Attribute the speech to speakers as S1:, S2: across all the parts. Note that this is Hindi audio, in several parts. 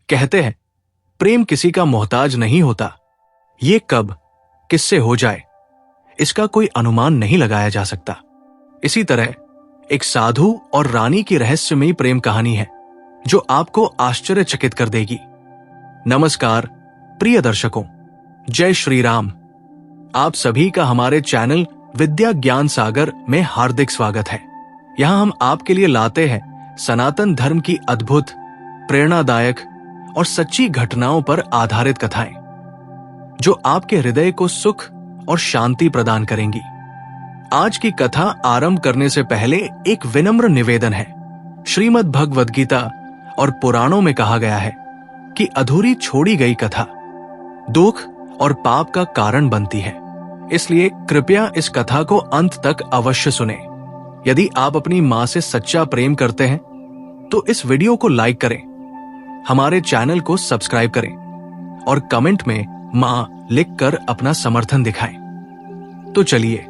S1: कहते हैं, प्रेम किसी का मोहताज नहीं होता। ये कब किससे हो जाए, इसका कोई अनुमान नहीं लगाया जा सकता। इसी तरह एक साधु और रानी की रहस्यमयी प्रेम कहानी है जो आपको आश्चर्यचकित कर देगी। नमस्कार प्रिय दर्शकों, जय श्री राम। आप सभी का हमारे चैनल विद्या ज्ञान सागर में हार्दिक स्वागत है। यहां हम आपके लिए लाते हैं सनातन धर्म की अद्भुत, प्रेरणादायक और सच्ची घटनाओं पर आधारित कथाएं जो आपके हृदय को सुख और शांति प्रदान करेंगी। आज की कथा आरंभ करने से पहले एक विनम्र निवेदन है। श्रीमद् भगवद गीता और पुराणों में कहा गया है कि अधूरी छोड़ी गई कथा दुख और पाप का कारण बनती है। इसलिए कृपया इस कथा को अंत तक अवश्य सुनें। यदि आप अपनी मां से सच्चा प्रेम करते हैं तो इस वीडियो को लाइक करें, हमारे चैनल को सब्सक्राइब करें और कमेंट में मां लिखकर अपना समर्थन दिखाएं। तो चलिए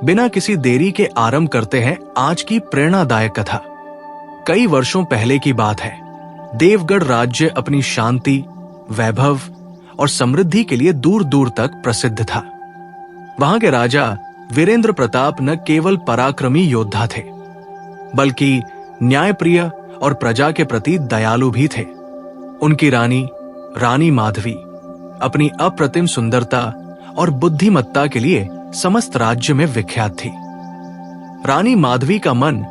S1: बिना किसी देरी के आरंभ करते हैं आज की प्रेरणादायक कथा। कई वर्षों पहले की बात है। देवगढ़ राज्य अपनी शांति, वैभव और समृद्धि के लिए दूर दूर तक प्रसिद्ध था। वहां के राजा वीरेंद्र प्रताप न केवल पराक्रमी योद्धा थे, बल्कि न्यायप्रिय और प्रजा के प्रति दयालु भी थे। उनकी रानी माधवी अपनी अप्रतिम सुंदरता और बुद्धिमत्ता के लिए समस्त राज्य में विख्यात थी। रानी माधवी का मन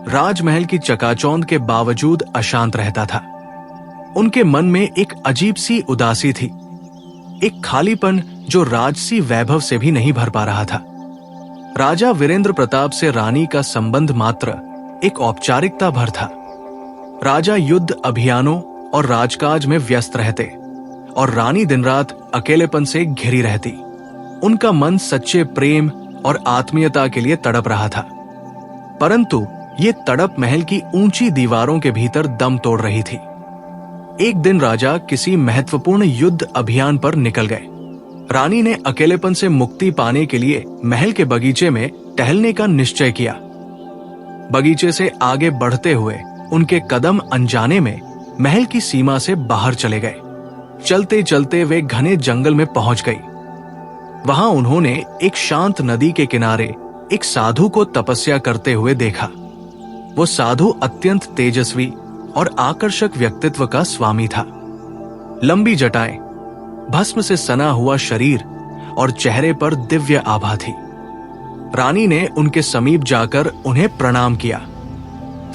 S1: राजमहल की चकाचौंध के बावजूद अशांत रहता था। उनके मन में एक अजीब सी उदासी थी, एक खालीपन जो राजसी वैभव से भी नहीं भर पा रहा था। राजा वीरेंद्र प्रताप से रानी का संबंध मात्र एक औपचारिकता भर था। राजा युद्ध अभियानों और राजकाज में व्यस्त रहते और रानी दिन रात अकेलेपन से घिरी रहती। उनका मन सच्चे प्रेम और आत्मीयता के लिए तड़प रहा था, परंतु ये तड़प महल की ऊंची दीवारों के भीतर दम तोड़ रही थी। एक दिन राजा किसी महत्वपूर्ण युद्ध अभियान पर निकल गए। रानी ने अकेलेपन से मुक्ति पाने के लिए महल के बगीचे में टहलने का निश्चय किया। बगीचे से आगे बढ़ते हुए उनके कदम अनजाने में महल की सीमा से बाहर चले गए। चलते चलते वे घने जंगल में पहुंच गई। वहां उन्होंने एक शांत नदी के किनारे एक साधु को तपस्या करते हुए देखा। वो साधु अत्यंत तेजस्वी और आकर्षक व्यक्तित्व का स्वामी था। लंबी जटाएं, भस्म से सना हुआ शरीर और चेहरे पर दिव्य आभा थी। रानी ने उनके समीप जाकर उन्हें प्रणाम किया।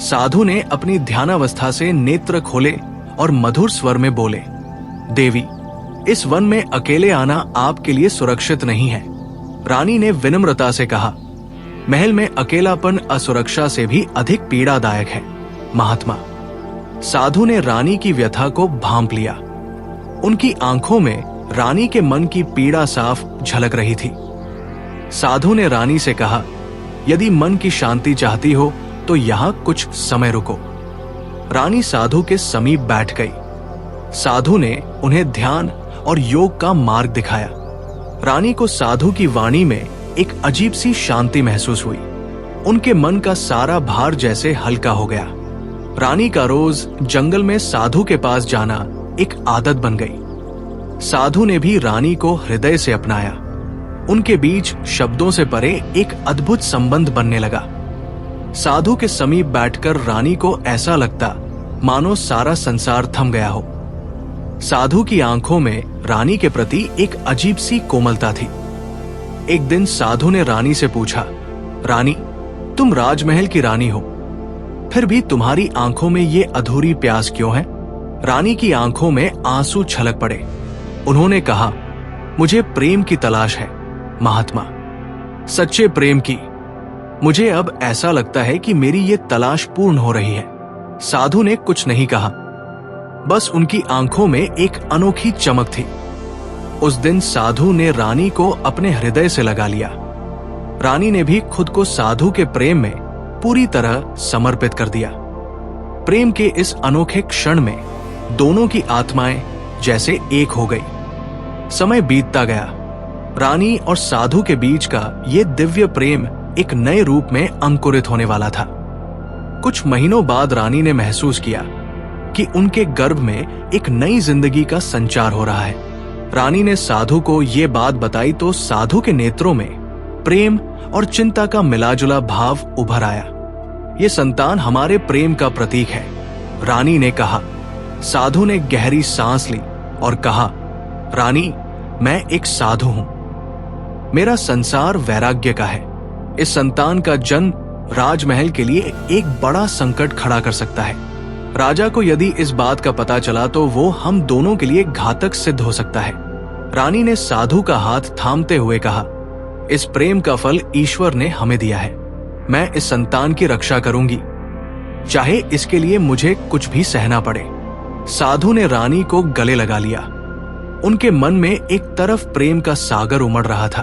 S1: साधु ने अपनी ध्यानावस्था से नेत्र खोले और मधुर स्वर में बोले, देवी, इस वन में अकेले आना आपके लिए सुरक्षित नहीं है। रानी ने विनम्रता से कहा, महल में अकेलापन असुरक्षा से भी अधिक पीड़ादायक है महात्मा। साधु ने रानी की व्यथा को भांप लिया। उनकी आंखों में रानी के मन की पीड़ा साफ झलक रही थी। साधु ने रानी से कहा, यदि मन की शांति चाहती हो तो यहां कुछ समय रुको। रानी साधु के समीप बैठ गई। साधु ने उन्हें ध्यान और योग का मार्ग दिखाया। रानी को साधु की वाणी में एक अजीब सी शांति महसूस हुई। उनके मन का सारा भार जैसे हल्का हो गया। रानी का रोज जंगल में साधु के पास जाना एक आदत बन गई। साधु ने भी रानी को हृदय से अपनाया। उनके बीच शब्दों से परे एक अद्भुत संबंध बनने लगा। साधु के समीप बैठकर रानी को ऐसा लगता मानो सारा संसार थम गया हो। साधु की आंखों में रानी के प्रति एक अजीब सी कोमलता थी। एक दिन साधु ने रानी से पूछा, रानी, तुम राजमहल की रानी हो, फिर भी तुम्हारी आंखों में ये अधूरी प्यास क्यों है? रानी की आंखों में आंसू छलक पड़े। उन्होंने कहा, मुझे प्रेम की तलाश है महात्मा, सच्चे प्रेम की। मुझे अब ऐसा लगता है कि मेरी ये तलाश पूर्ण हो रही है। साधु ने कुछ नहीं कहा, बस उनकी आंखों में एक अनोखी चमक थी। उस दिन साधु ने रानी को अपने हृदय से लगा लिया। रानी ने भी खुद को साधु के प्रेम में पूरी तरह समर्पित कर दिया। प्रेम के इस अनोखे क्षण में दोनों की आत्माएं जैसे एक हो गई। समय बीतता गया। रानी और साधु के बीच का ये दिव्य प्रेम एक नए रूप में अंकुरित होने वाला था। कुछ महीनों बाद रानी ने महसूस किया कि उनके गर्भ में एक नई जिंदगी का संचार हो रहा है। रानी ने साधु को ये बात बताई तो साधु के नेत्रों में प्रेम और चिंता का मिलाजुला भाव उभर आया। ये संतान हमारे प्रेम का प्रतीक है, रानी ने कहा। साधु ने गहरी सांस ली और कहा, रानी, मैं एक साधु हूं। मेरा संसार वैराग्य का है। इस संतान का जन्म राजमहल के लिए एक बड़ा संकट खड़ा कर सकता है। राजा को यदि इस बात का पता चला तो वो हम दोनों के लिए घातक सिद्ध हो सकता है। रानी ने साधु का हाथ थामते हुए कहा, इस प्रेम का फल ईश्वर ने हमें दिया है। मैं इस संतान की रक्षा करूंगी, चाहे इसके लिए मुझे कुछ भी सहना पड़े। साधु ने रानी को गले लगा लिया। उनके मन में एक तरफ प्रेम का सागर उमड़ रहा था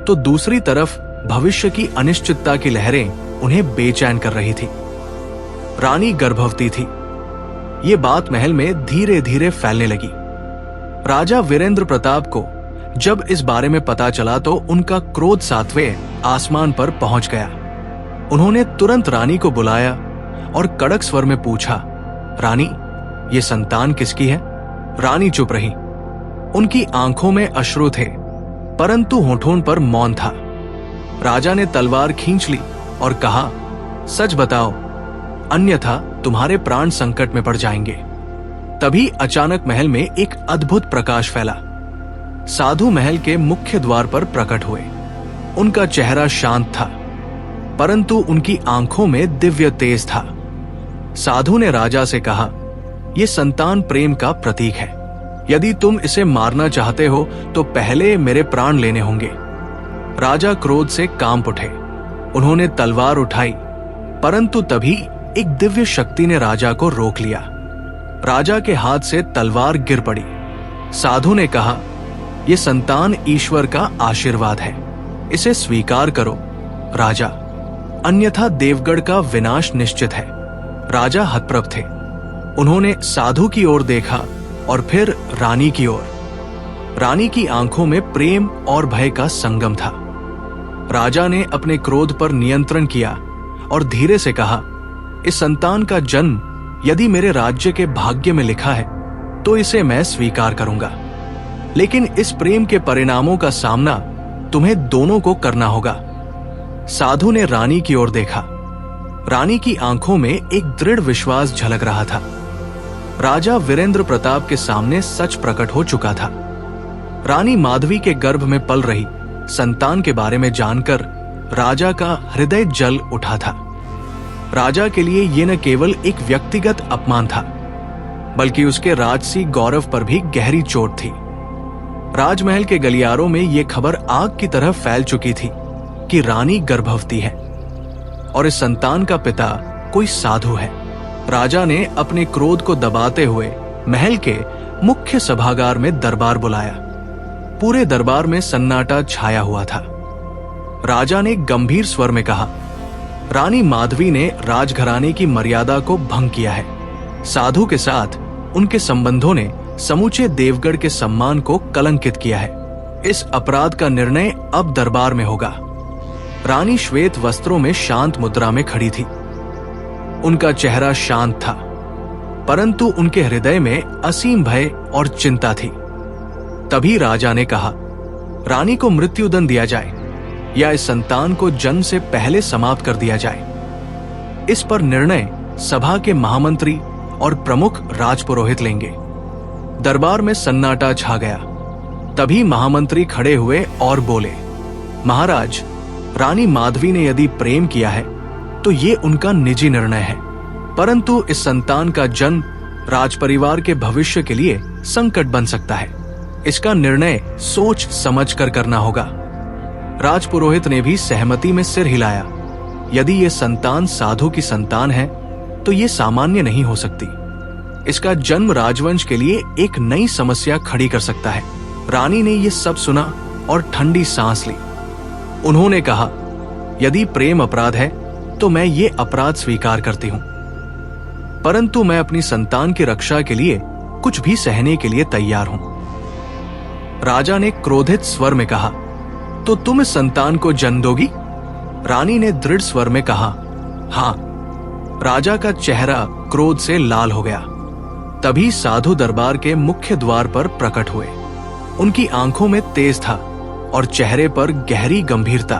S1: तो दूसरी तरफ भविष्य की अनिश्चितता की लहरें उन्हें बेचैन कर रही थी। रानी गर्भवती थी। ये बात महल में धीरे धीरे फैलने लगी। राजा वीरेंद्र प्रताप को जब इस बारे में पता चला तो उनका क्रोध 7वें आसमान पर पहुंच गया। उन्होंने तुरंत रानी को बुलाया और कड़क स्वर में पूछा, रानी, ये संतान किसकी है? रानी चुप रही। उनकी आंखों में अश्रु थे परंतु होठों पर मौन था। राजा ने तलवार खींच ली और कहा, सच बताओ, अन्यथा तुम्हारे प्राण संकट में पड़ जाएंगे। तभी अचानक महल में एक अद्भुत प्रकाश फैला। साधु महल के मुख्य द्वार पर प्रकट हुए। उनका चेहरा शांत था परंतु उनकी आंखों में दिव्य तेज था। साधु ने राजा से कहा, यह संतान प्रेम का प्रतीक है। यदि तुम इसे मारना चाहते हो तो पहले मेरे प्राण लेने होंगे। राजा क्रोध से कांप उठे। उन्होंने तलवार उठाई परंतु तभी एक दिव्य शक्ति ने राजा को रोक लिया। राजा के हाथ से तलवार गिर पड़ी। साधु ने कहा, यह संतान ईश्वर का आशीर्वाद है, इसे स्वीकार करो राजा, अन्यथा देवगढ़ का विनाश निश्चित है। राजा हतप्रभ थे। उन्होंने साधु की ओर देखा और फिर रानी की ओर। रानी की आंखों में प्रेम और भय का संगम था। राजा ने अपने क्रोध पर नियंत्रण किया और धीरे से कहा, इस संतान का जन्म यदि मेरे राज्य के भाग्य में लिखा है तो इसे मैं स्वीकार करूंगा, लेकिन इस प्रेम के परिणामों का सामना तुम्हें दोनों को करना होगा। साधु ने रानी की ओर देखा। रानी की आंखों में एक दृढ़ विश्वास झलक रहा था। राजा वीरेंद्र प्रताप के सामने सच प्रकट हो चुका था। रानी माधवी के गर्भ में पल रही संतान के बारे में जानकर राजा का हृदय जल उठा था। राजा के लिए यह न केवल एक व्यक्तिगत अपमान था बल्कि उसके राजसी गौरव पर भी गहरी चोट थी। राजमहल के गलियारों में यह खबर आग की तरह फैल चुकी थी कि रानी गर्भवती है और इस संतान का पिता कोई साधु है। राजा ने अपने क्रोध को दबाते हुए महल के मुख्य सभागार में दरबार बुलाया। पूरे दरबार में सन्नाटा छाया हुआ था। राजा ने गंभीर स्वर में कहा, रानी माधवी ने राजघराने की मर्यादा को भंग किया है। साधु के साथ उनके संबंधों ने समूचे देवगढ़ के सम्मान को कलंकित किया है। इस अपराध का निर्णय अब दरबार में होगा। रानी श्वेत वस्त्रों में शांत मुद्रा में खड़ी थी। उनका चेहरा शांत था परंतु उनके हृदय में असीम भय और चिंता थी। तभी राजा ने कहा, रानी को मृत्युदंड दिया जाए या इस संतान को जन्म से पहले समाप्त कर दिया जाए। इस पर निर्णय सभा के महामंत्री और प्रमुख राजपुरोहित लेंगे। दरबार में सन्नाटा छा गया। तभी महामंत्री खड़े हुए और बोले, महाराज, रानी माधवी ने यदि प्रेम किया है तो ये उनका निजी निर्णय है, परंतु इस संतान का जन्म राजपरिवार के भविष्य के लिए संकट बन सकता है। इसका निर्णय सोच समझ कर करना होगा। राजपुरोहित ने भी सहमति में सिर हिलाया। यदि ये संतान साधु की संतान है तो ये सामान्य नहीं हो सकती। इसका जन्म राजवंश के लिए एक नई समस्या खड़ी कर सकता है। रानी ने ये सब सुना और ठंडी सांस ली। उन्होंने कहा, यदि प्रेम अपराध है तो मैं ये अपराध स्वीकार करती हूं, परंतु मैं अपनी संतान की रक्षा के लिए कुछ भी सहने के लिए तैयार हूं। राजा ने क्रोधित स्वर में कहा, तो तुम इस संतान को जन्म दोगी? रानी ने दृढ़ स्वर में कहा, हां। राजा का चेहरा क्रोध से लाल हो गया। तभी साधु दरबार के मुख्य द्वार पर प्रकट हुए। उनकी आंखों में तेज था और चेहरे पर गहरी गंभीरता।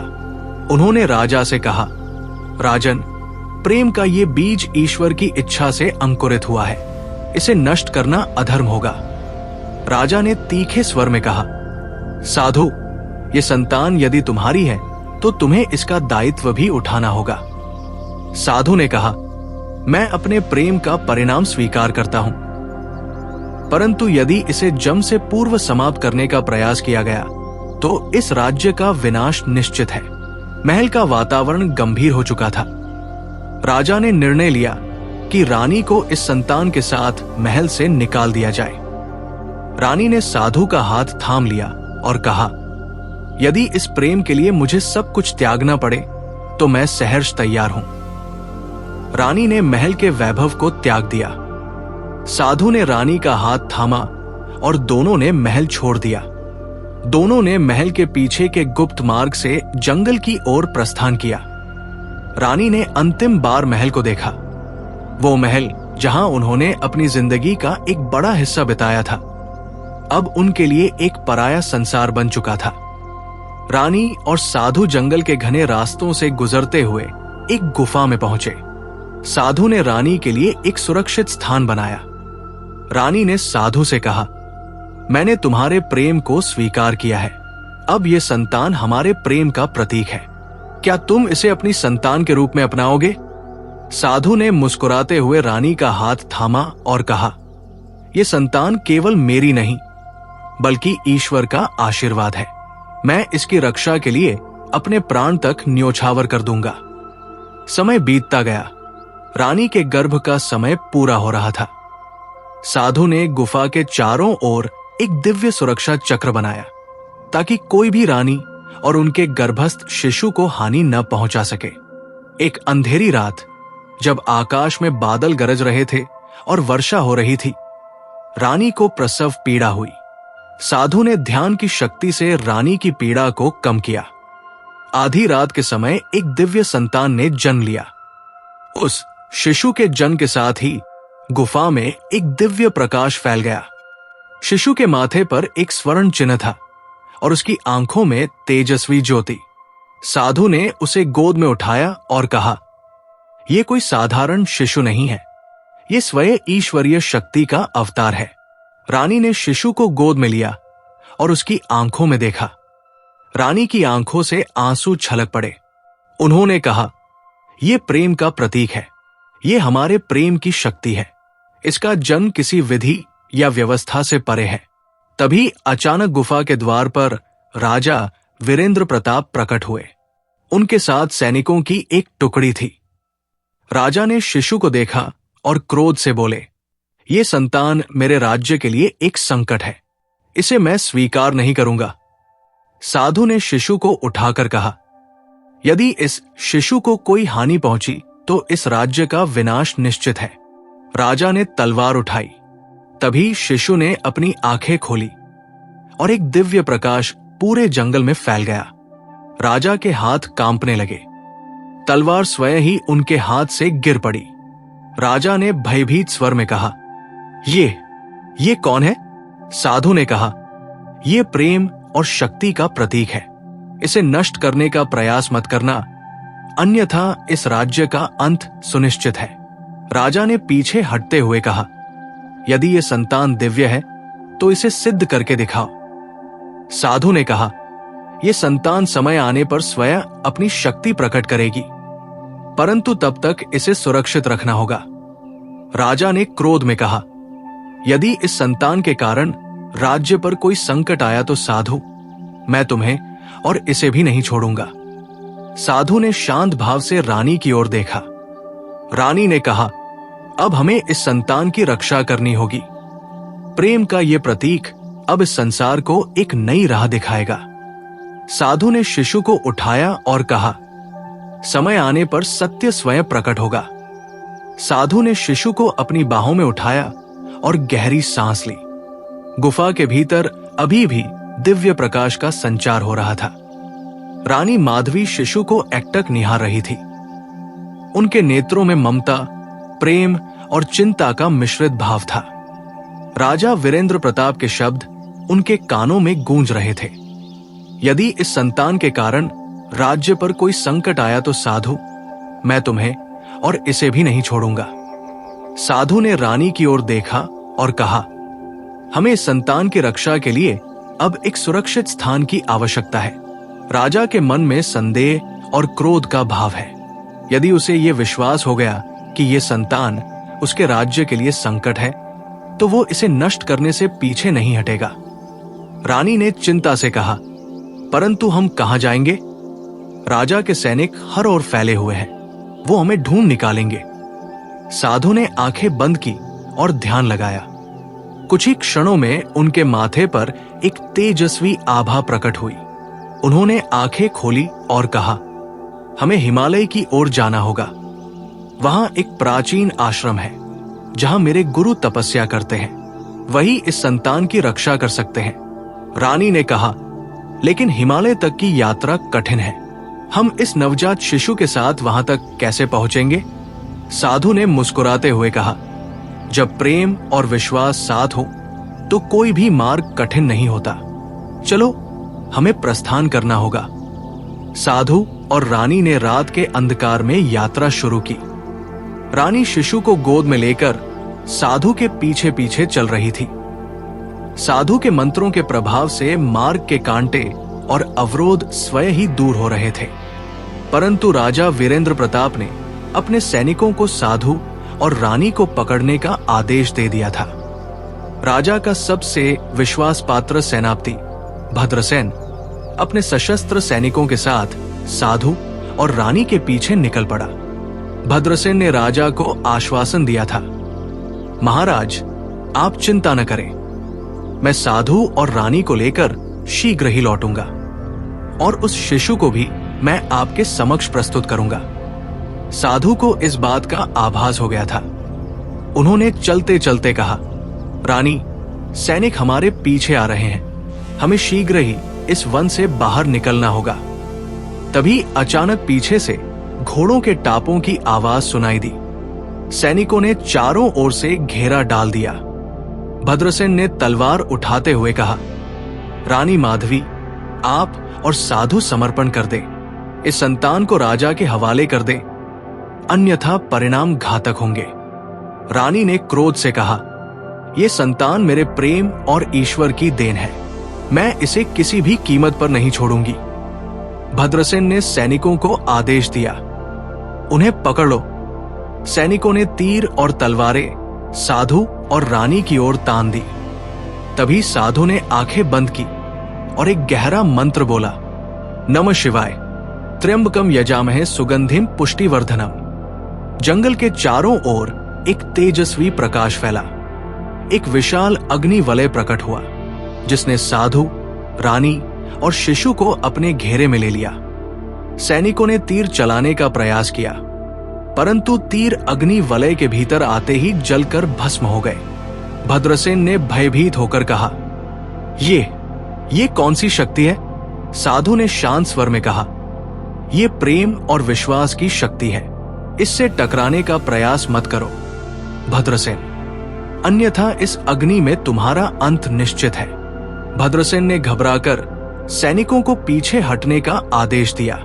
S1: उन्होंने राजा से कहा, राजन, प्रेम का ये बीज ईश्वर की इच्छा से अंकुरित हुआ है, इसे नष्ट करना अधर्म होगा। राजा ने तीखे स्वर में कहा, साधु, ये संतान यदि तुम्हारी है तो तुम्हें इसका दायित्व भी उठाना होगा। साधु ने कहा, मैं अपने प्रेम का परिणाम स्वीकार करता हूं, परंतु यदि इसे जम से पूर्व समाप्त करने का प्रयास किया गया तो इस राज्य का विनाश निश्चित है। महल का वातावरण गंभीर हो चुका था। राजा ने निर्णय लिया कि रानी को इस संतान के साथ महल से निकाल दिया जाए। रानी ने साधु का हाथ थाम लिया और कहा, यदि इस प्रेम के लिए मुझे सब कुछ त्यागना पड़े तो मैं सहर्ष तैयार हूं। रानी ने महल के वैभव को त्याग दिया। साधु ने रानी का हाथ थामा और दोनों ने महल छोड़ दिया। दोनों ने महल के पीछे के गुप्त मार्ग से जंगल की ओर प्रस्थान किया। रानी ने अंतिम बार महल को देखा, वो महल जहां उन्होंने अपनी जिंदगी का एक बड़ा हिस्सा बिताया था, अब उनके लिए एक पराया संसार बन चुका था। रानी और साधु जंगल के घने रास्तों से गुजरते हुए एक गुफा में पहुंचे। साधु ने रानी के लिए एक सुरक्षित स्थान बनाया। रानी ने साधु से कहा, मैंने तुम्हारे प्रेम को स्वीकार किया है, अब यह संतान हमारे प्रेम का प्रतीक है, क्या तुम इसे अपनी संतान के रूप में अपनाओगे? साधु ने मुस्कुराते हुए रानी का हाथ थामा और कहा, यह संतान केवल मेरी नहीं बल्कि ईश्वर का आशीर्वाद है। मैं इसकी रक्षा के लिए अपने प्राण तक न्योछावर कर दूंगा। समय बीतता गया। रानी के गर्भ का समय पूरा हो रहा था। साधु ने गुफा के चारों ओर एक दिव्य सुरक्षा चक्र बनाया ताकि कोई भी रानी और उनके गर्भस्थ शिशु को हानि न पहुंचा सके। एक अंधेरी रात, जब आकाश में बादल गरज रहे थे और वर्षा हो रही थी, रानी को प्रसव पीड़ा हुई। साधु ने ध्यान की शक्ति से रानी की पीड़ा को कम किया। आधी रात के समय एक दिव्य संतान ने जन्म लिया। उस शिशु के जन्म के साथ ही गुफा में एक दिव्य प्रकाश फैल गया। शिशु के माथे पर एक स्वर्ण चिन्ह था और उसकी आंखों में तेजस्वी ज्योति। साधु ने उसे गोद में उठाया और कहा, यह कोई साधारण शिशु नहीं है, यह स्वयं ईश्वरीय शक्ति का अवतार है। रानी ने शिशु को गोद में लिया और उसकी आंखों में देखा। रानी की आंखों से आंसू छलक पड़े। उन्होंने कहा, यह प्रेम का प्रतीक है, यह हमारे प्रेम की शक्ति है। इसका जन्म किसी विधि या व्यवस्था से परे है। तभी अचानक गुफा के द्वार पर राजा वीरेंद्र प्रताप प्रकट हुए। उनके साथ सैनिकों की एक टुकड़ी थी। राजा ने शिशु को देखा और क्रोध से बोले, ये संतान मेरे राज्य के लिए एक संकट है, इसे मैं स्वीकार नहीं करूंगा। साधु ने शिशु को उठाकर कहा, यदि इस शिशु को कोई हानि पहुंची तो इस राज्य का विनाश निश्चित है। राजा ने तलवार उठाई। तभी शिशु ने अपनी आंखें खोली और एक दिव्य प्रकाश पूरे जंगल में फैल गया। राजा के हाथ कांपने लगे। तलवार स्वयं ही उनके हाथ से गिर पड़ी। राजा ने भयभीत स्वर में कहा, ये कौन है? साधु ने कहा, यह प्रेम और शक्ति का प्रतीक है, इसे नष्ट करने का प्रयास मत करना, अन्यथा इस राज्य का अंत सुनिश्चित है। राजा ने पीछे हटते हुए कहा, यदि यह संतान दिव्य है तो इसे सिद्ध करके दिखाओ। साधु ने कहा, यह संतान समय आने पर स्वयं अपनी शक्ति प्रकट करेगी, परंतु तब तक इसे सुरक्षित रखना होगा। राजा ने क्रोध में कहा, यदि इस संतान के कारण राज्य पर कोई संकट आया तो साधु, मैं तुम्हें और इसे भी नहीं छोड़ूंगा। साधु ने शांत भाव से रानी की ओर देखा। रानी ने कहा, अब हमें इस संतान की रक्षा करनी होगी। प्रेम का यह प्रतीक अब इस संसार को एक नई राह दिखाएगा। साधु ने शिशु को उठाया और कहा, समय आने पर सत्य स्वयं प्रकट होगा। साधु ने शिशु को अपनी बाहों में उठाया और गहरी सांस ली। गुफा के भीतर अभी भी दिव्य प्रकाश का संचार हो रहा था। रानी माधवी शिशु को एकटक निहार रही थी। उनके नेत्रों में ममता, प्रेम और चिंता का मिश्रित भाव था। राजा वीरेंद्र प्रताप के शब्द उनके कानों में गूंज रहे थे। यदि इस संतान के कारण राज्य पर कोई संकट आया तो साधु, मैं तुम्हें और इसे भी नहीं छोड़ूंगा। साधु ने रानी की ओर देखा और कहा, हमें इस संतान की रक्षा के लिए अब एक सुरक्षित स्थान की आवश्यकता है। राजा के मन में संदेह और क्रोध का भाव है। यदि उसे यह विश्वास हो गया कि यह संतान उसके राज्य के लिए संकट है, तो वो इसे नष्ट करने से पीछे नहीं हटेगा। रानी ने चिंता से कहा, परंतु हम कहां जाएंगे? राजा के सैनिक हर ओर फैले हुए हैं, वो हमें ढूंढ निकालेंगे। साधु ने आंखें बंद की और ध्यान लगाया। कुछ ही क्षणों में उनके माथे पर एक तेजस्वी आभा प्रकट हुई। उन्होंने आंखें खोली और कहा, हमें हिमालय की ओर जाना होगा। वहां एक प्राचीन आश्रम है जहां मेरे गुरु तपस्या करते हैं। वही इस संतान की रक्षा कर सकते हैं। रानी ने कहा, लेकिन हिमालय तक की यात्रा कठिन है। हम इस नवजात शिशु के साथ वहां तक कैसे पहुंचेंगे? साधु ने मुस्कुराते हुए कहा, जब प्रेम और विश्वास साथ हो तो कोई भी मार्ग कठिन नहीं होता। चलो, हमें प्रस्थान करना होगा। साधु और रानी ने रात के अंधकार में यात्रा शुरू की। रानी शिशु को गोद में लेकर साधु के पीछे पीछे चल रही थी। साधु के मंत्रों के प्रभाव से मार्ग के कांटे और अवरोध स्वयं ही दूर हो रहे थे। परंतु राजा वीरेंद्र प्रताप ने अपने सैनिकों को साधु और रानी को पकड़ने का आदेश दे दिया था। राजा का सबसे विश्वास पात्र सेनापति भद्रसेन अपने सशस्त्र सैनिकों के साथ साधु और रानी के पीछे निकल पड़ा। भद्रसेन ने राजा को आश्वासन दिया था, महाराज, आप चिंता न करें, मैं साधु और रानी को लेकर शीघ्र ही लौटूंगा और उस शिशु को भी मैं आपके समक्ष प्रस्तुत करूंगा। साधु को इस बात का आभास हो गया था। उन्होंने चलते चलते कहा, रानी, सैनिक हमारे पीछे आ रहे हैं, हमें शीघ्र ही इस वन से बाहर निकलना होगा। तभी अचानक पीछे से घोड़ों के टापों की आवाज सुनाई दी। सैनिकों ने चारों ओर से घेरा डाल दिया। भद्रसेन ने तलवार उठाते हुए कहा, रानी माधवी, आप और साधु समर्पण कर दे, इस संतान को राजा के हवाले कर दे, अन्यथा परिणाम घातक होंगे। रानी ने क्रोध से कहा, यह संतान मेरे प्रेम और ईश्वर की देन है, मैं इसे किसी भी कीमत पर नहीं छोड़ूंगी। भद्रसेन ने सैनिकों को आदेश दिया, उन्हें पकड़ लो। सैनिकों ने तीर और तलवारें साधु और रानी की ओर तान दी। तभी साधु ने आंखें बंद की और एक गहरा मंत्र बोला, नमः शिवाय, त्र्यंबकम यजामहे सुगंधिम पुष्टिवर्धनम। जंगल के चारों ओर एक तेजस्वी प्रकाश फैला। एक विशाल अग्नि वलय प्रकट हुआ जिसने साधु, रानी और शिशु को अपने घेरे में ले लिया। सैनिकों ने तीर चलाने का प्रयास किया, परंतु तीर अग्नि वलय के भीतर आते ही जलकर भस्म हो गए। भद्रसेन ने भयभीत होकर कहा, ये कौन सी शक्ति है? साधु ने शांत स्वर में कहा, ये प्रेम और विश्वास की शक्ति है, इससे टकराने का प्रयास मत करो भद्रसेन, अन्यथा इस अग्नि में तुम्हारा अंत निश्चित है। भद्रसेन ने घबराकर सैनिकों को पीछे हटने का आदेश दिया।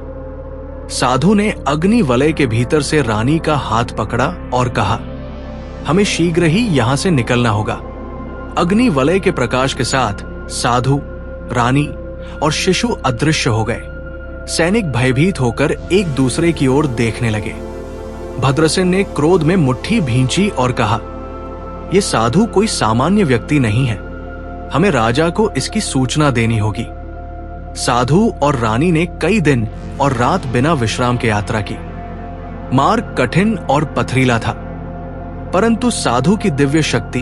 S1: साधु ने अग्नि वलय के भीतर से रानी का हाथ पकड़ा और कहा, हमें शीघ्र ही यहां से निकलना होगा। अग्नि वलय के प्रकाश के साथ साधु, रानी और शिशु अदृश्य हो गए। सैनिक भयभीत होकर एक दूसरे की ओर देखने लगे। भद्रसेन ने क्रोध में मुट्ठी भींची और कहा, यह साधु कोई सामान्य व्यक्ति नहीं है, हमें राजा को इसकी सूचना देनी होगी। साधु और रानी ने कई दिन और रात बिना विश्राम के यात्रा की। मार्ग कठिन और पथरीला था, परंतु साधु की दिव्य शक्ति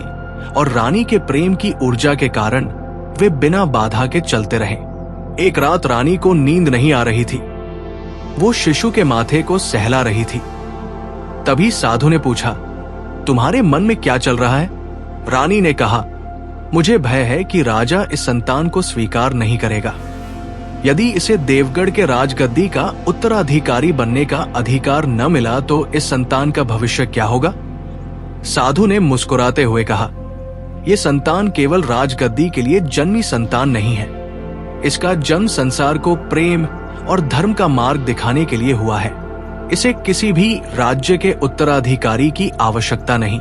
S1: और रानी के प्रेम की ऊर्जा के कारण वे बिना बाधा के चलते रहे। एक रात रानी को नींद नहीं आ रही थी, वो शिशु के माथे को सहला रही थी। तभी साधु ने पूछा, तुम्हारे मन में क्या चल रहा है? रानी ने कहा, मुझे भय है कि राजा इस संतान को स्वीकार नहीं करेगा। यदि इसे देवगढ़ के राजगद्दी का उत्तराधिकारी बनने का अधिकार न मिला तो इस संतान का भविष्य क्या होगा? साधु ने मुस्कुराते हुए कहा, ये संतान केवल राजगद्दी के लिए जन्मी संतान नहीं है। इसका जन्म संसार को प्रेम और धर्म का मार्ग दिखाने के लिए हुआ है। इसे किसी भी राज्य के उत्तराधिकारी की आवश्यकता नहीं।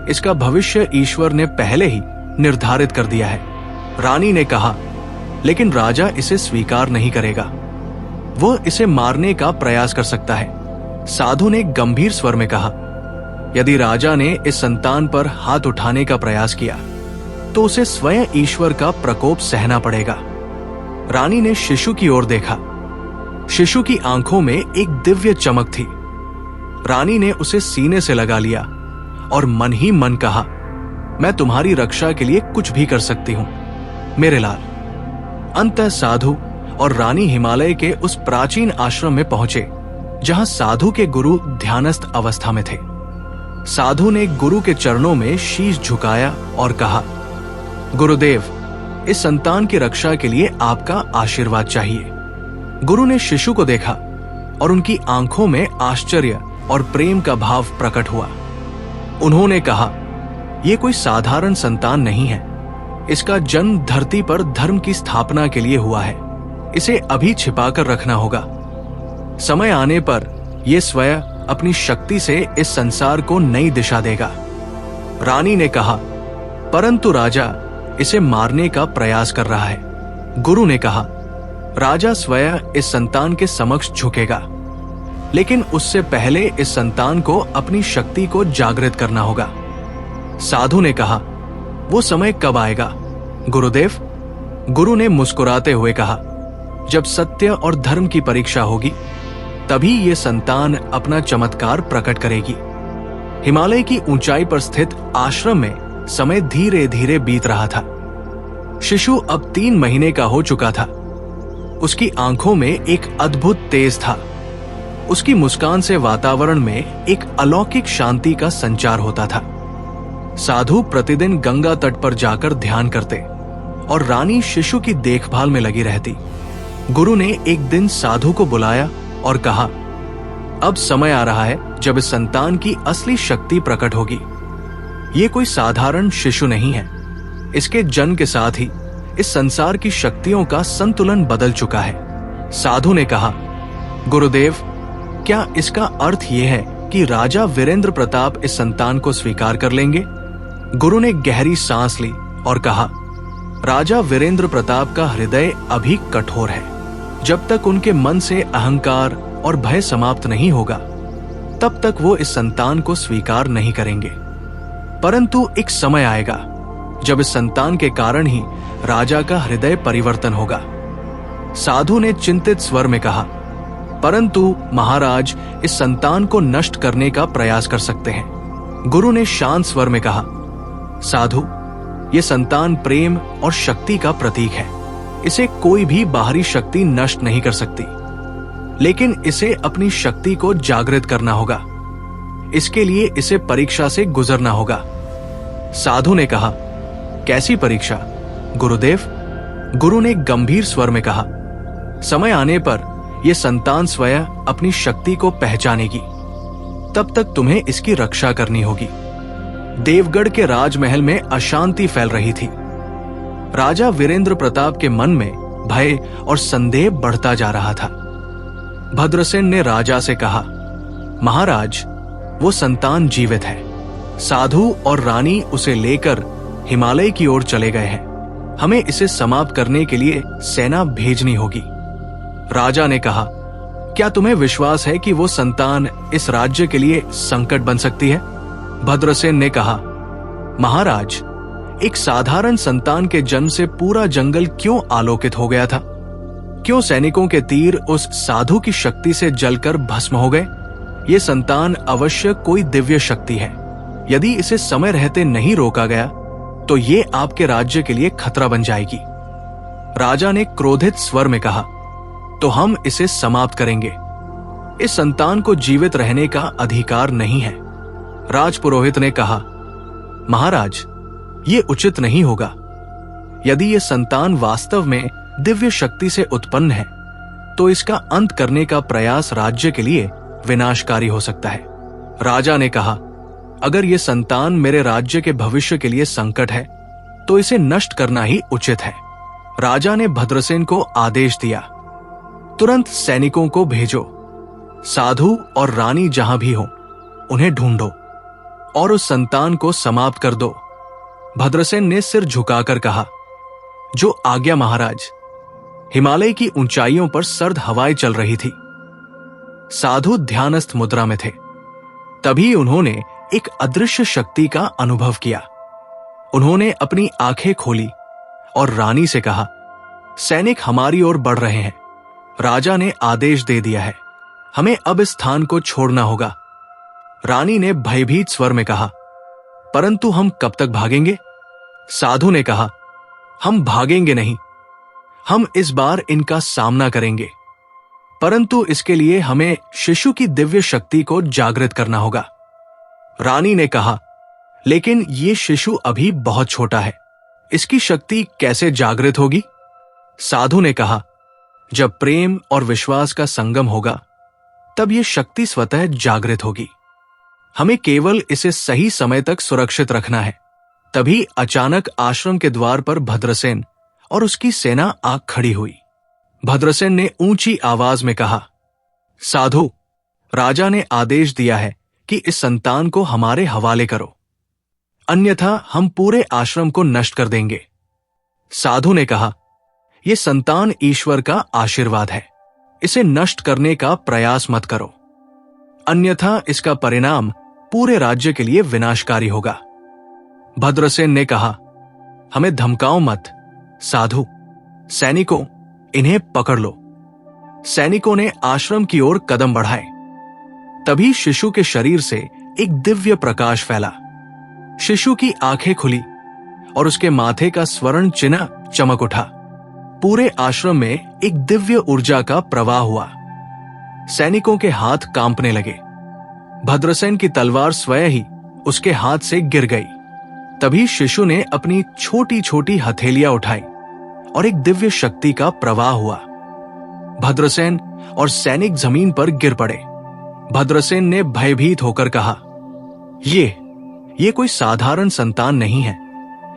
S1: इसका भविष्य ईश्वर ने पहले ही निर्धारित कर दिया है। रानी ने कहा, लेकिन राजा इसे स्वीकार नहीं करेगा। वो इसे मारने का प्रयास कर सकता है। साधु ने गंभीर स्वर में कहा, यदि राजा ने इस संतान पर हाथ उठाने का प्रयास किया तो उसे स्वयं ईश्वर का प्रकोप सहना पड़ेगा। रानी ने शिशु की ओर देखा। शिशु की आंखों में एक दिव्य चमक थी। रानी ने उसे सीने से लगा लिया और मन ही मन कहा, मैं तुम्हारी रक्षा के लिए कुछ भी कर सकती हूं मेरे लाल। अंततः साधु और रानी हिमालय के उस प्राचीन आश्रम में पहुंचे जहां साधु के गुरु ध्यानस्थ अवस्था में थे। साधु ने गुरु के चरणों में शीश झुकाया और कहा, गुरुदेव, इस संतान की रक्षा के लिए आपका आशीर्वाद चाहिए। गुरु ने शिशु को देखा और उनकी आंखों में आश्चर्य और प्रेम का भाव प्रकट हुआ। उन्होंने कहा, यह कोई साधारण संतान नहीं है। इसका जन्म धरती पर धर्म की स्थापना के लिए हुआ है। इसे अभी छिपाकर रखना होगा। समय आने पर यह स्वयं अपनी शक्ति से इस संसार को नई दिशा देगा। रानी ने कहा, परंतु राजा इसे मारने का प्रयास कर रहा है। गुरु ने कहा, राजा स्वयं इस संतान के समक्ष झुकेगा, लेकिन उससे पहले इस संतान को अपनी शक्ति को जागृत करना होगा। साधु ने कहा, वो समय कब आएगा गुरुदेव? गुरु ने मुस्कुराते हुए कहा, जब सत्य और धर्म की परीक्षा होगी तभी ये संतान अपना चमत्कार प्रकट करेगी। हिमालय की ऊंचाई पर स्थित आश्रम में समय धीरे धीरे बीत रहा था। शिशु अब 3 महीने का हो चुका था। उसकी आंखों में एक अद्भुत तेज था। उसकी मुस्कान से वातावरण में एक अलौकिक शांति का संचार होता था। साधु प्रतिदिन गंगा तट पर जाकर ध्यान करते और रानी शिशु की देखभाल में लगी रहती। गुरु ने एक दिन साधु को बुलाया और कहा, अब समय आ रहा है जब इस संतान की असली शक्ति प्रकट होगी। ये कोई साधारण शिशु नहीं है। इसके जन्म के साथ ही इस संसार की शक्तियों का संतुलन बदल चुका है। साधु ने कहा, गुरुदेव, क्या इसका अर्थ यह है कि राजा वीरेंद्र प्रताप इस संतान को स्वीकार कर लेंगे? गुरु ने गहरी सांस ली और कहा, राजा वीरेंद्र प्रताप का हृदय अभी कठोर है। जब तक उनके मन से अहंकार और भय समाप्त नहीं होगा तब तक वो इस संतान को स्वीकार नहीं करेंगे। परंतु एक समय आएगा जब इस संतान के कारण ही राजा का हृदय परिवर्तन होगा। साधु ने चिंतित स्वर में कहा, परंतु महाराज इस संतान को नष्ट करने का प्रयास कर सकते हैं। गुरु ने शांत स्वर में कहा, साधु, ये संतान प्रेम और शक्ति का प्रतीक है। इसे कोई भी बाहरी शक्ति नष्ट नहीं कर सकती, लेकिन इसे अपनी शक्ति को जागृत करना होगा। इसके लिए इसे परीक्षा से गुजरना होगा। साधु ने कहा, कैसी परीक्षा गुरुदेव? गुरु ने गंभीर स्वर में कहा, समय आने पर यह संतान स्वयं अपनी शक्ति को पहचानेगी। तब तक तुम्हें इसकी रक्षा करनी होगी। देवगढ़ के राजमहल में अशांति फैल रही थी। राजा वीरेंद्र प्रताप के मन में भय और संदेह बढ़ता जा रहा था। भद्रसेन ने राजा से कहा, महाराज, वो संतान जीवित है। साधु और रानी उसे लेकर हिमालय की ओर चले गए हैं। हमें इसे समाप्त करने के लिए सेना भेजनी होगी। राजा ने कहा, क्या तुम्हें विश्वास है कि वो संतान इस राज्य के लिए संकट बन सकती है? भद्रसेन ने कहा, महाराज, एक साधारण संतान के जन्म से पूरा जंगल क्यों आलोकित हो गया था? क्यों सैनिकों के तीर उस साधु की शक्ति से जलकर भस्म हो गए? ये संतान अवश्य कोई दिव्य शक्ति है। यदि इसे समय रहते नहीं रोका गया तो ये आपके राज्य के लिए खतरा बन जाएगी। राजा ने क्रोधित स्वर में कहा, तो हम इसे समाप्त करेंगे। इस संतान को जीवित रहने का अधिकार नहीं है। राजपुरोहित ने कहा, महाराज, ये उचित नहीं होगा। यदि ये संतान वास्तव में दिव्य शक्ति से उत्पन्न है तो इसका अंत करने का प्रयास राज्य के लिए विनाशकारी हो सकता है। राजा ने कहा, अगर ये संतान मेरे राज्य के भविष्य के लिए संकट है तो इसे नष्ट करना ही उचित है। राजा ने भद्रसेन को आदेश दिया, तुरंत सैनिकों को भेजो, साधु और रानी जहां भी हो उन्हें ढूंढो और उस संतान को समाप्त कर दो। भद्रसेन ने सिर झुकाकर कहा, जो आज्ञा महाराज। हिमालय की ऊंचाइयों पर सर्द हवाएं चल रही थी। साधु ध्यानस्थ मुद्रा में थे। तभी उन्होंने एक अदृश्य शक्ति का अनुभव किया। उन्होंने अपनी आंखें खोली और रानी से कहा, सैनिक हमारी ओर बढ़ रहे हैं। राजा ने आदेश दे दिया है, हमें अब इस स्थान को छोड़ना होगा। रानी ने भयभीत स्वर में कहा, परंतु हम कब तक भागेंगे? साधु ने कहा, हम भागेंगे नहीं, हम इस बार इनका सामना करेंगे, परंतु इसके लिए हमें शिशु की दिव्य शक्ति को जागृत करना होगा। रानी ने कहा, लेकिन ये शिशु अभी बहुत छोटा है, इसकी शक्ति कैसे जागृत होगी? साधु ने कहा, जब प्रेम और विश्वास का संगम होगा तब ये शक्ति स्वतः जागृत होगी। हमें केवल इसे सही समय तक सुरक्षित रखना है। तभी अचानक आश्रम के द्वार पर भद्रसेन और उसकी सेना आ खड़ी हुई। भद्रसेन ने ऊंची आवाज में कहा, साधु, राजा ने आदेश दिया है कि इस संतान को हमारे हवाले करो, अन्यथा हम पूरे आश्रम को नष्ट कर देंगे। साधु ने कहा, यह संतान ईश्वर का आशीर्वाद है, इसे नष्ट करने का प्रयास मत करो, अन्यथा इसका परिणाम पूरे राज्य के लिए विनाशकारी होगा। भद्रसेन ने कहा, हमें धमकाओ मत। साधु, सैनिकों, इन्हें पकड़ लो। सैनिकों ने आश्रम की ओर कदम बढ़ाए। तभी शिशु के शरीर से एक दिव्य प्रकाश फैला। शिशु की आंखें खुली और उसके माथे का स्वर्ण चिन्ह चमक उठा। पूरे आश्रम में एक दिव्य ऊर्जा का प्रवाह हुआ। सैनिकों के हाथ कांपने लगे। भद्रसेन की तलवार स्वयं ही उसके हाथ से गिर गई। तभी शिशु ने अपनी छोटी छोटी हथेलियां उठाई और एक दिव्य शक्ति का प्रवाह हुआ। भद्रसेन और सैनिक जमीन पर गिर पड़े। भद्रसेन ने भयभीत होकर कहा, ये कोई साधारण संतान नहीं है,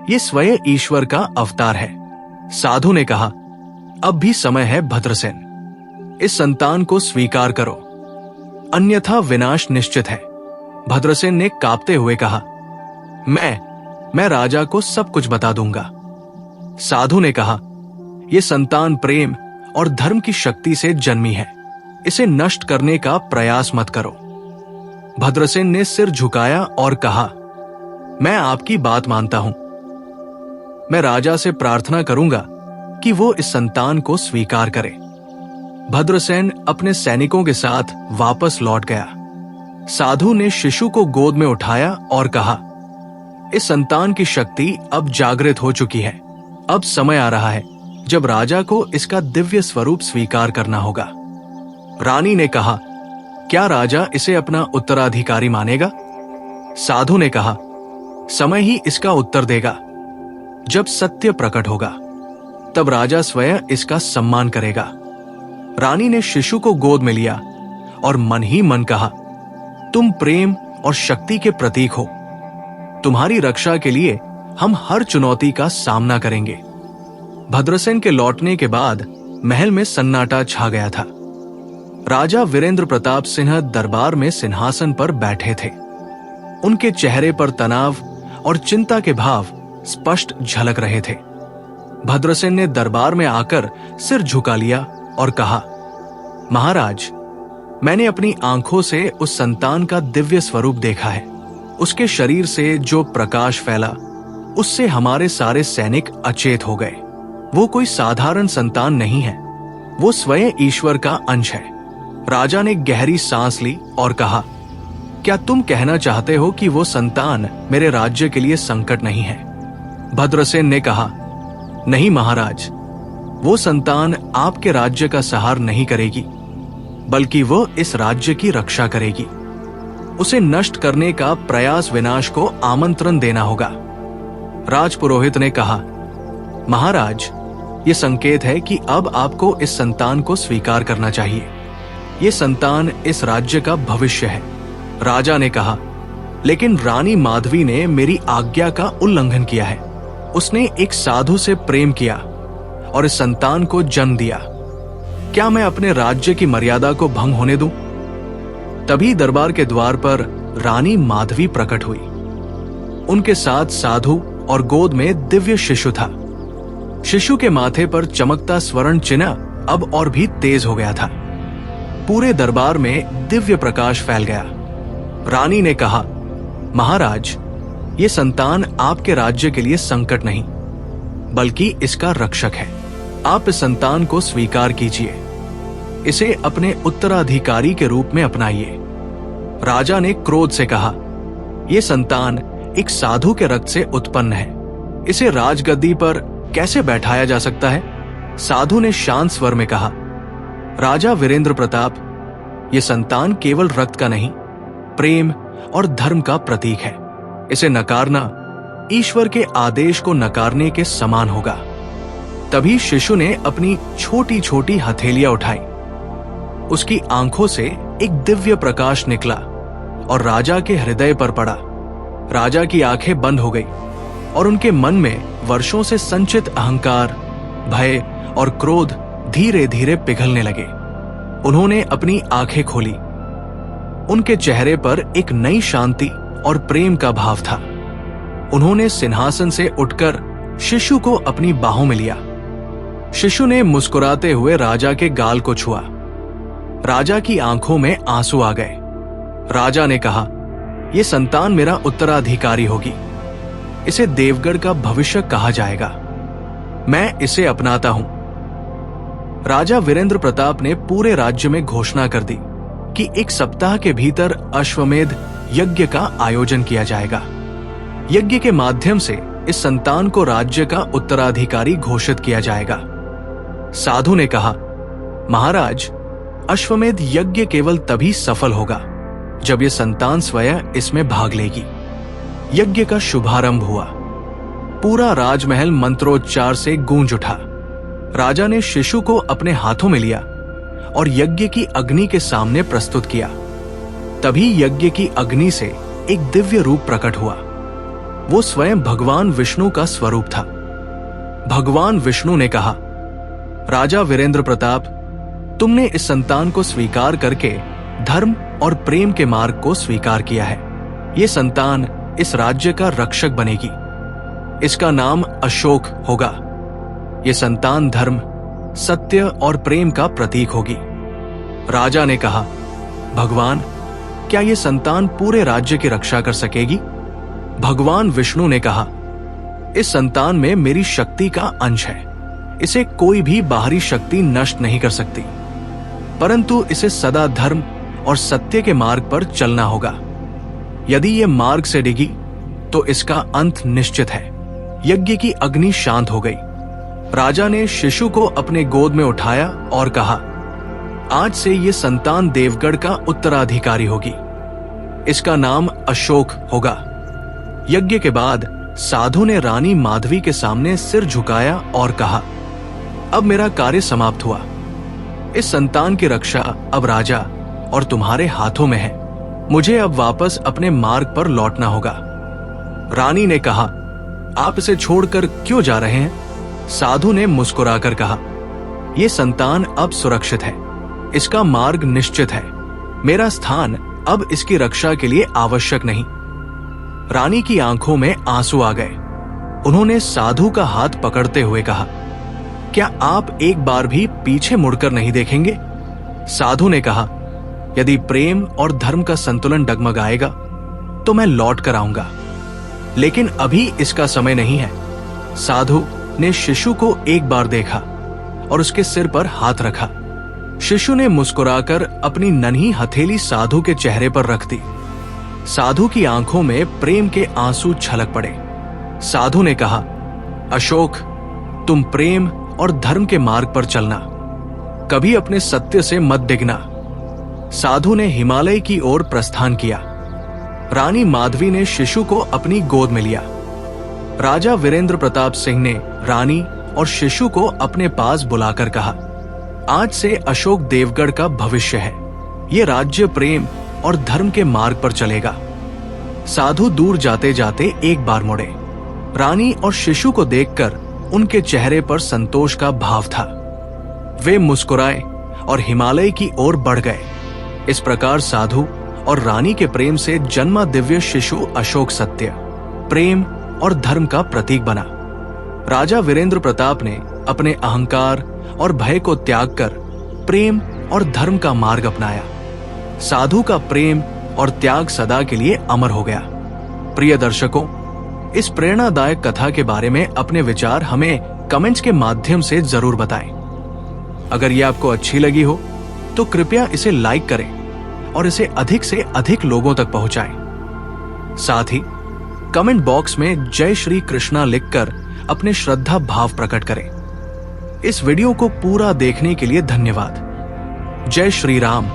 S1: ये स्वयं ईश्वर का अवतार है। साधु ने कहा, अब भी समय है भद्रसेन, इस संतान को स्वीकार करो, अन्यथा विनाश निश्चित है। भद्रसेन ने कांपते हुए कहा, मैं राजा को सब कुछ बता दूंगा। साधु ने कहा, यह संतान प्रेम और धर्म की शक्ति से जन्मी है, इसे नष्ट करने का प्रयास मत करो। भद्रसेन ने सिर झुकाया और कहा, मैं आपकी बात मानता हूं। मैं राजा से प्रार्थना करूंगा कि वो इस संतान को स्वीकार करे। भद्रसेन अपने सैनिकों के साथ वापस लौट गया। साधु ने शिशु को गोद में उठाया और कहा, इस संतान की शक्ति अब जागृत हो चुकी है। अब समय आ रहा है जब राजा को इसका दिव्य स्वरूप स्वीकार करना होगा। रानी ने कहा, क्या राजा इसे अपना उत्तराधिकारी मानेगा? साधु ने कहा, समय ही इसका उत्तर देगा। जब सत्य प्रकट होगा तब राजा स्वयं इसका सम्मान करेगा। रानी ने शिशु को गोद में लिया और मन ही मन कहा, तुम प्रेम और शक्ति के प्रतीक हो, तुम्हारी रक्षा के लिए हम हर चुनौती का सामना करेंगे। भद्रसेन के लौटने के बाद महल में सन्नाटा छा गया था। राजा वीरेंद्र प्रताप सिंह दरबार में सिंहासन पर बैठे थे। उनके चेहरे पर तनाव और चिंता के भाव स्पष्ट झलक रहे थे। भद्रसेन ने दरबार में आकर सिर झुका लिया और कहा, महाराज, मैंने अपनी आंखों से उस संतान का दिव्य स्वरूप देखा है। उसके शरीर से जो प्रकाश फैला, उससे हमारे सारे सैनिक अचेत हो गए। वो कोई साधारण संतान नहीं है, वो स्वयं ईश्वर का अंश है। राजा ने गहरी सांस ली और कहा, क्या तुम कहना चाहते हो कि वो संतान मेरे राज्य के लिए संकट नहीं है? भद्रसेन ने कहा, नहीं महाराज, वो संतान आपके राज्य का सहार नहीं करेगी, बल्कि वो इस राज्य की रक्षा करेगी। उसे नष्ट करने का प्रयास विनाश को आमंत्रण देना होगा। राजपुरोहित ने कहा, महाराज, ये संकेत है कि अब आपको इस संतान को स्वीकार करना चाहिए। ये संतान इस राज्य का भविष्य है। राजा ने कहा, लेकिन रानी माधवी ने मेरी आज्ञा का उल्लंघन किया है। उसने एक साधु से प्रेम किया और इस संतान को जन्म दिया। क्या मैं अपने राज्य की मर्यादा को भंग होने दूं? तभी दरबार के द्वार पर रानी माधवी प्रकट हुई। उनके साथ साधु और गोद में दिव्य शिशु था। शिशु के माथे पर चमकता स्वर्ण चिन्ह अब और भी तेज हो गया था। पूरे दरबार में दिव्य प्रकाश फैल गया। रानी ने कहा, महाराज, ये संतान आपके राज्य के लिए संकट नहीं, बल्कि इसका रक्षक है। आप इस संतान को स्वीकार कीजिए, इसे अपने उत्तराधिकारी के रूप में अपनाइए। राजा ने क्रोध से कहा, यह संतान एक साधु के रक्त से उत्पन्न है, इसे राजगद्दी पर कैसे बैठाया जा सकता है? साधु ने शांत स्वर में कहा, राजा वीरेंद्र प्रताप, ये संतान केवल रक्त का नहीं, प्रेम और धर्म का प्रतीक है। इसे नकारना ईश्वर के आदेश को नकारने के समान होगा। तभी शिशु ने अपनी छोटी छोटी हथेलियां उठाई। उसकी आंखों से एक दिव्य प्रकाश निकला और राजा के हृदय पर पड़ा। राजा की आंखें बंद हो गई और उनके मन में वर्षों से संचित अहंकार, भय और क्रोध धीरे धीरे पिघलने लगे। उन्होंने अपनी आंखें खोली। उनके चेहरे पर एक नई शांति और प्रेम का भाव था। उन्होंने सिंहासन से उठकर शिशु को अपनी बाहों में लिया। शिशु ने मुस्कुराते हुए राजा के गाल को छुआ। राजा की आंखों में आंसू आ गए। राजा ने कहा, यह संतान मेरा उत्तराधिकारी होगी, इसे देवगढ़ का भविष्य कहा जाएगा। मैं इसे अपनाता हूं। राजा वीरेंद्र प्रताप ने पूरे राज्य में घोषणा कर दी कि एक सप्ताह के भीतर अश्वमेध यज्ञ का आयोजन किया जाएगा। यज्ञ के माध्यम से इस संतान को राज्य का उत्तराधिकारी घोषित किया जाएगा। साधु ने कहा, महाराज, अश्वमेध यज्ञ केवल तभी सफल होगा जब यह संतान स्वयं इसमें भाग लेगी। यज्ञ का शुभारंभ हुआ। पूरा राजमहल मंत्रोच्चार से गूंज उठा। राजा ने शिशु को अपने हाथों में लिया और यज्ञ की अग्नि के सामने प्रस्तुत किया। तभी यज्ञ की अग्नि से एक दिव्य रूप प्रकट हुआ। वो स्वयं भगवान विष्णु का स्वरूप था। भगवान विष्णु ने कहा, राजा वीरेंद्र प्रताप, तुमने इस संतान को स्वीकार करके धर्म और प्रेम के मार्ग को स्वीकार किया है। ये संतान इस राज्य का रक्षक बनेगी। इसका नाम अशोक होगा। ये संतान धर्म, सत्य और प्रेम का प्रतीक होगी। राजा ने कहा, भगवान, क्या ये संतान पूरे राज्य की रक्षा कर सकेगी? भगवान विष्णु ने कहा, इस संतान में मेरी शक्ति का अंश है। इसे कोई भी बाहरी शक्ति नष्ट नहीं कर सकती, परंतु इसे सदा धर्म और सत्य के मार्ग पर चलना होगा। यदि ये मार्ग से डिगी तो इसका अंत निश्चित है। यज्ञ की अग्नि शांत हो गई। राजा ने शिशु को अपने गोद में उठाया और कहा, आज से ये संतान देवगढ़ का उत्तराधिकारी होगी। इसका नाम अशोक होगा। यज्ञ के बाद साधु ने रानी माधवी के सामने सिर झुकाया और कहा, अब मेरा कार्य समाप्त हुआ। इस संतान की रक्षा अब राजा और तुम्हारे हाथों में है। मुझे अब वापस अपने मार्ग पर लौटना होगा। रानी ने कहा, आप इसे छोड़कर क्यों जा रहे हैं? साधु ने मुस्कुराकर कहा, यह संतान अब सुरक्षित है। इसका मार्ग निश्चित है। मेरा स्थान अब इसकी रक्षा के लिए आवश्यक नहीं। रानी की आंखों में आंसू आ गए। उन्होंने साधु का हाथ पकड़ते हुए कहा, क्या आप एक बार भी पीछे मुड़कर नहीं देखेंगे? साधु ने कहा, यदि प्रेम और धर्म का संतुलन डगमगाएगा तो मैं लौट कर आऊंगा, लेकिन अभी इसका समय नहीं है। साधु ने शिशु को एक बार देखा और उसके सिर पर हाथ रखा। शिशु ने मुस्कुराकर अपनी नन्ही हथेली साधु के चेहरे पर रख दी। साधु की आंखों में प्रेम के आंसू छलक पड़े। साधु ने कहा, अशोक, तुम प्रेम और धर्म के मार्ग पर चलना, कभी अपने सत्य से मत डिगना। साधु ने हिमालय की ओर प्रस्थान किया। रानी माधवी ने शिशु को अपनी गोद में लिया। राजा वीरेंद्र प्रताप सिंह ने रानी और शिशु को अपने पास बुलाकर कहा, आज से अशोक देवगढ़ का भविष्य है। ये राज्य प्रेम और धर्म के मार्ग पर चलेगा। साधु दूर जाते जाते एक बार मुड़े। रानी और शिशु को देखकर उनके चेहरे पर संतोष का भाव था। वे मुस्कुराए और हिमालय की ओर बढ़ गए। इस प्रकार साधु और रानी के प्रेम से जन्मा दिव्य शिशु अशोक सत्य, प्रेम और धर्म का प्रतीक बना। राजा वीरेंद्र प्रताप ने अपने अहंकार और भय को त्याग कर प्रेम और धर्म का मार्ग अपनाया। साधु का प्रेम और त्याग सदा के लिए अमर हो गया। प्रिय दर्शकों, इस प्रेरणादायक कथा के बारे में अपने विचार हमें कमेंट्स के माध्यम से जरूर बताएं। अगर ये आपको अच्छी लगी हो तो कृपया इसे लाइक करें और इसे अधिक से अधिक लोगों तक पहुंचाएं। साथ ही कमेंट बॉक्स में जय श्री कृष्णा लिखकर अपने श्रद्धा भाव प्रकट करें। इस वीडियो को पूरा देखने के लिए धन्यवाद। जय श्री राम।